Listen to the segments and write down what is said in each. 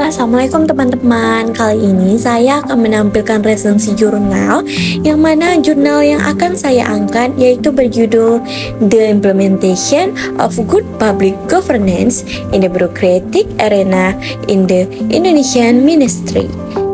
Assalamualaikum teman-teman. Kali ini saya akan menampilkan resensi jurnal, yang mana jurnal yang akan saya angkat yaitu berjudul The Implementation of Good Public Governance in the Bureaucratic Arena in the Indonesian Ministry.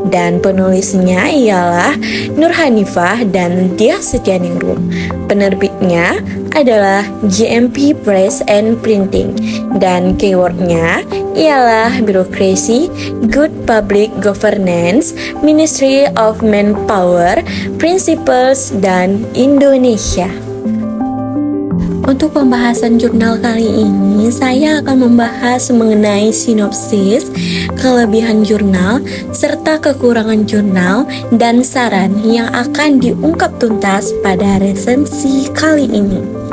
Dan penulisnya ialah Nur Hanifah dan Diah Setianingrum. Penerbitnya adalah JMP Press and Printing, dan keywordnya ialah birokrasi, good public governance, Ministry of Manpower, Principles, dan Indonesia. Untuk pembahasan jurnal kali ini, saya akan membahas mengenai sinopsis, kelebihan jurnal, serta kekurangan jurnal, dan saran yang akan diungkap tuntas pada resensi kali ini.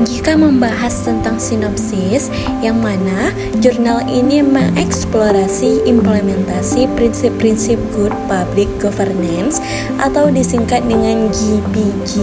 Jika membahas tentang sinopsis, yang mana jurnal ini mengeksplorasi implementasi prinsip-prinsip Good Public Governance atau disingkat dengan GPG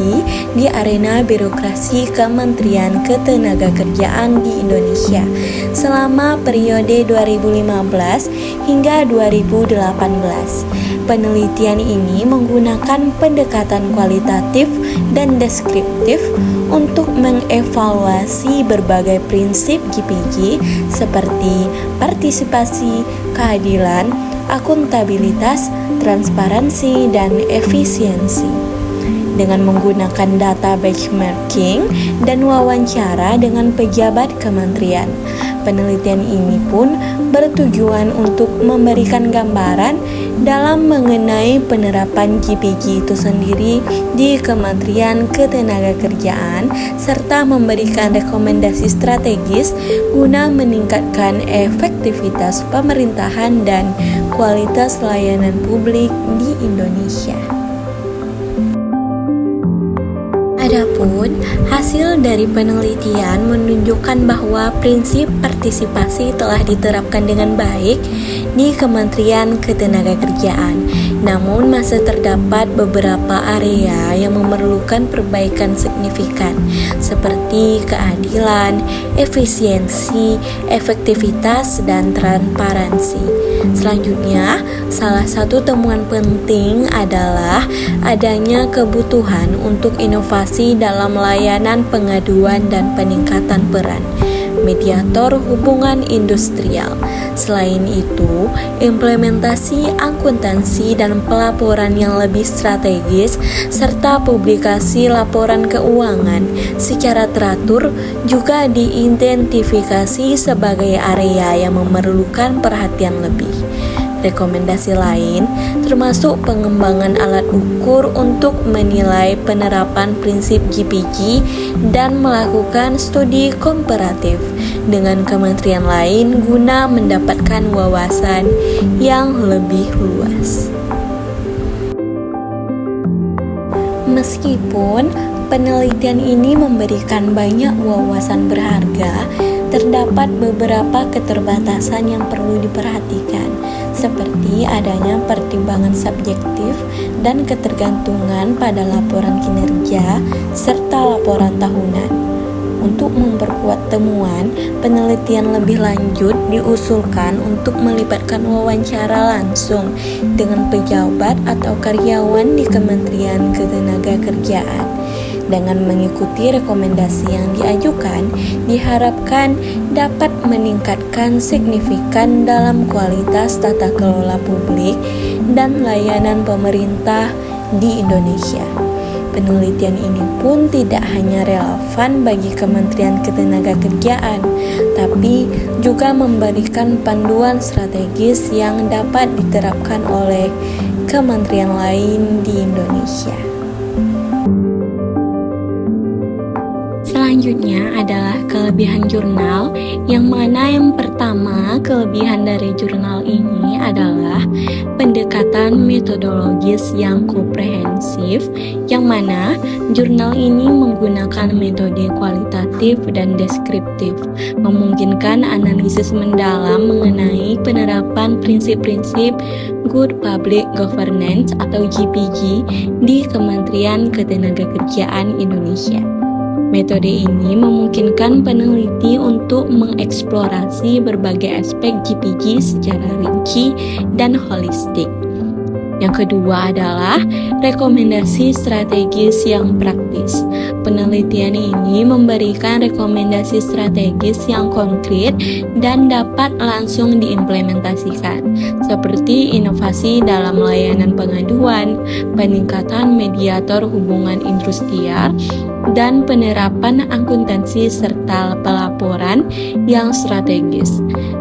di arena birokrasi Kementerian Ketenagakerjaan di Indonesia selama periode 2015 hingga 2018. Penelitian ini menggunakan pendekatan kualitatif dan deskriptif untuk mengevaluasi berbagai prinsip GPG seperti partisipasi, keadilan, akuntabilitas, transparansi, dan efisiensi. Dengan menggunakan data benchmarking dan wawancara dengan pejabat kementerian, penelitian ini pun bertujuan untuk memberikan gambaran dalam mengenai penerapan GPG itu sendiri di Kementerian Ketenagakerjaan serta memberikan rekomendasi strategis guna meningkatkan efektivitas pemerintahan dan kualitas layanan publik di Indonesia. Adapun hasil dari penelitian menunjukkan bahwa prinsip partisipasi telah diterapkan dengan baik di Kementerian Ketenagakerjaan. Namun masih terdapat beberapa area yang memerlukan perbaikan signifikan seperti keadilan, efisiensi, efektivitas, dan transparansi. Selanjutnya, salah satu temuan penting adalah adanya kebutuhan untuk inovasi dalam layanan pengaduan dan peningkatan peran mediator hubungan industrial. Selain itu, implementasi akuntansi dan pelaporan yang lebih strategis serta publikasi laporan keuangan secara teratur juga diidentifikasi sebagai area yang memerlukan perhatian lebih. Rekomendasi lain termasuk pengembangan alat ukur untuk menilai penerapan prinsip GPG dan melakukan studi komparatif dengan kementerian lain guna mendapatkan wawasan yang lebih luas. Meskipun penelitian ini memberikan banyak wawasan berharga, terdapat beberapa keterbatasan yang perlu diperhatikan, seperti adanya pertimbangan subjektif dan ketergantungan pada laporan kinerja serta laporan tahunan. Untuk memperkuat temuan, penelitian lebih lanjut diusulkan untuk melibatkan wawancara langsung dengan pejabat atau karyawan di Kementerian Ketenagakerjaan. Dengan mengikuti rekomendasi yang diajukan, diharapkan dapat meningkatkan signifikan dalam kualitas tata kelola publik dan layanan pemerintah di Indonesia. Penelitian ini pun tidak hanya relevan bagi Kementerian Ketenagakerjaan, tapi juga memberikan panduan strategis yang dapat diterapkan oleh kementerian lain di Indonesia. Selanjutnya adalah kelebihan jurnal, yang mana yang pertama kelebihan dari jurnal ini adalah pendekatan metodologis yang komprehensif, yang mana jurnal ini menggunakan metode kualitatif dan deskriptif, memungkinkan analisis mendalam mengenai penerapan prinsip-prinsip Good Public Governance atau GPG di Kementerian Ketenagakerjaan Indonesia. Metode ini memungkinkan peneliti untuk mengeksplorasi berbagai aspek GPG secara rinci dan holistik. Yang kedua adalah rekomendasi strategis yang praktis. Penelitian ini memberikan rekomendasi strategis yang konkret dan dapat langsung diimplementasikan, seperti inovasi dalam layanan pengaduan, peningkatan mediator hubungan industrial, dan penerapan akuntansi serta pelaporan yang strategis.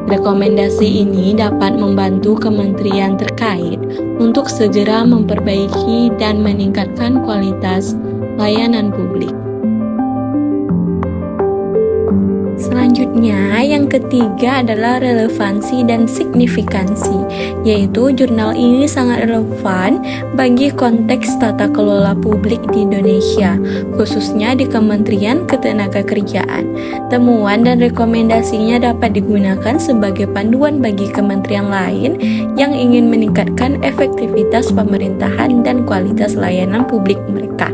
Rekomendasi ini dapat membantu kementerian terkait untuk segera memperbaiki dan meningkatkan kualitas layanan publik. Selanjutnya, yang ketiga adalah relevansi dan signifikansi, yaitu jurnal ini sangat relevan bagi konteks tata kelola publik di Indonesia, khususnya di Kementerian Ketenagakerjaan. Temuan dan rekomendasinya dapat digunakan sebagai panduan bagi kementerian lain yang ingin meningkatkan efektivitas pemerintahan dan kualitas layanan publik mereka.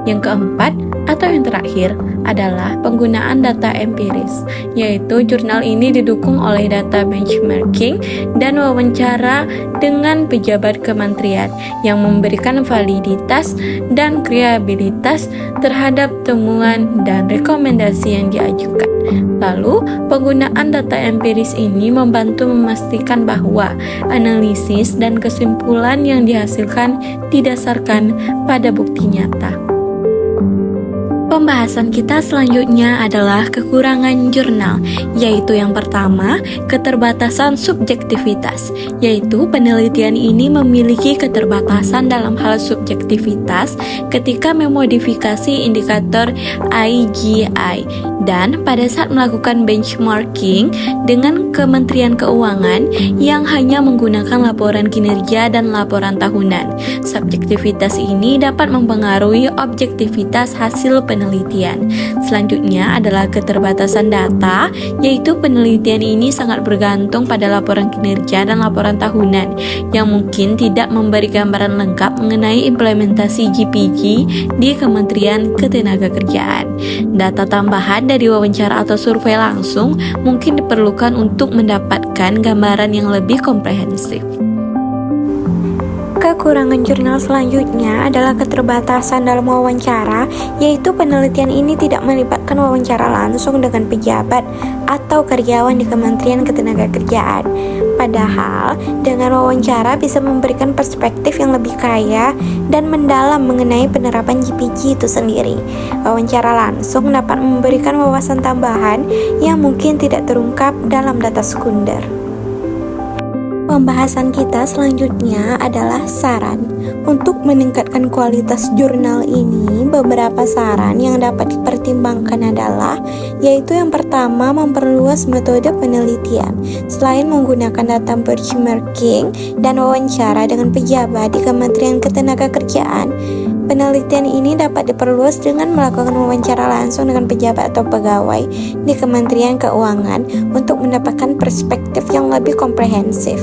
Yang keempat, atau yang terakhir, adalah penggunaan data empiris, yaitu jurnal ini didukung oleh data benchmarking dan wawancara dengan pejabat kementerian yang memberikan validitas dan kriabilitas terhadap temuan dan rekomendasi yang diajukan. Lalu, penggunaan data empiris ini membantu memastikan bahwa analisis dan kesimpulan yang dihasilkan didasarkan pada bukti nyata. Pembahasan kita selanjutnya adalah kekurangan jurnal, yaitu yang pertama, keterbatasan subjektivitas, yaitu penelitian ini memiliki keterbatasan dalam hal subjektivitas ketika memodifikasi indikator IGI dan pada saat melakukan benchmarking dengan Kementerian Keuangan yang hanya menggunakan laporan kinerja dan laporan tahunan. Subjektivitas ini dapat mempengaruhi objektivitas hasil penelitian. Selanjutnya adalah keterbatasan data, yaitu penelitian ini sangat bergantung pada laporan kinerja dan laporan tahunan yang mungkin tidak memberi gambaran lengkap mengenai implementasi GPG di Kementerian Ketenagakerjaan. Data tambahan dari wawancara atau survei langsung mungkin diperlukan untuk mendapatkan gambaran yang lebih komprehensif. Kekurangan jurnal selanjutnya adalah keterbatasan dalam wawancara, yaitu penelitian ini tidak melibatkan wawancara langsung dengan pejabat atau karyawan di Kementerian Ketenagakerjaan. Padahal, dengan wawancara bisa memberikan perspektif yang lebih kaya dan mendalam mengenai penerapan GPG itu sendiri. Wawancara langsung dapat memberikan wawasan tambahan yang mungkin tidak terungkap dalam data sekunder. Pembahasan kita selanjutnya adalah saran. Untuk meningkatkan kualitas jurnal ini, beberapa saran yang dapat dipertimbangkan adalah, yaitu yang pertama, memperluas metode penelitian. Selain menggunakan data benchmarking dan wawancara dengan pejabat di Kementerian Ketenagakerjaan, penelitian ini dapat diperluas dengan melakukan wawancara langsung dengan pejabat atau pegawai di Kementerian Keuangan untuk mendapatkan perspektif yang lebih komprehensif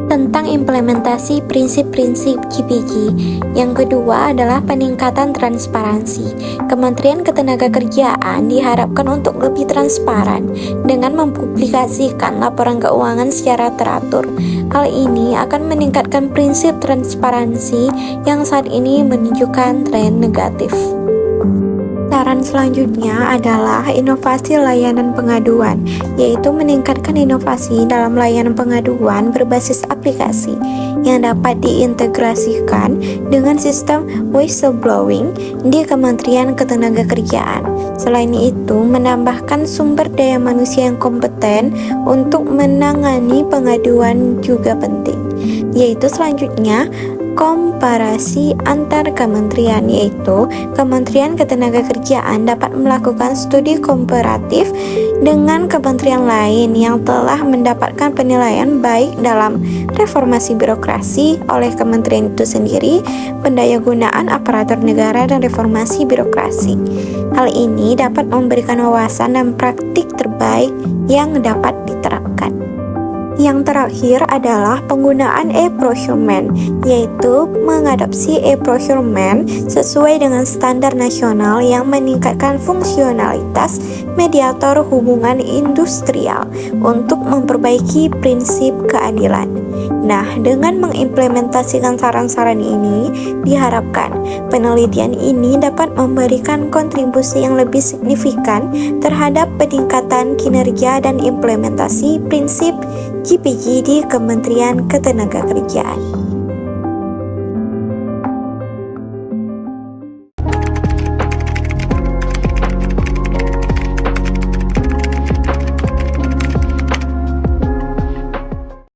tentang implementasi prinsip-prinsip GPG. Yang kedua adalah peningkatan transparansi. Kementerian Ketenagakerjaan diharapkan untuk lebih transparan dengan mempublikasikan laporan keuangan secara teratur. Hal ini akan meningkatkan prinsip transparansi yang saat ini menunjukkan tren negatif. Saran selanjutnya adalah inovasi layanan pengaduan, yaitu meningkatkan inovasi dalam layanan pengaduan berbasis aplikasi yang dapat diintegrasikan dengan sistem whistleblowing di Kementerian Ketenagakerjaan. Selain itu, menambahkan sumber daya manusia yang kompeten untuk menangani pengaduan juga penting. Yaitu selanjutnya, komparasi antar kementerian, yaitu Kementerian Ketenagakerjaan dapat melakukan studi komparatif dengan kementerian lain yang telah mendapatkan penilaian baik dalam reformasi birokrasi oleh kementerian itu sendiri, pendayagunaan aparatur negara, dan reformasi birokrasi. Hal ini dapat memberikan wawasan dan praktik terbaik yang dapat diterapkan. Yang terakhir adalah penggunaan e-procurement, yaitu mengadopsi e-procurement sesuai dengan standar nasional yang meningkatkan fungsionalitas mediator hubungan industrial untuk memperbaiki prinsip keadilan. Nah, dengan mengimplementasikan saran-saran ini, diharapkan penelitian ini dapat memberikan kontribusi yang lebih signifikan terhadap peningkatan kinerja dan implementasi prinsip GPG di Kementerian Ketenagakerjaan.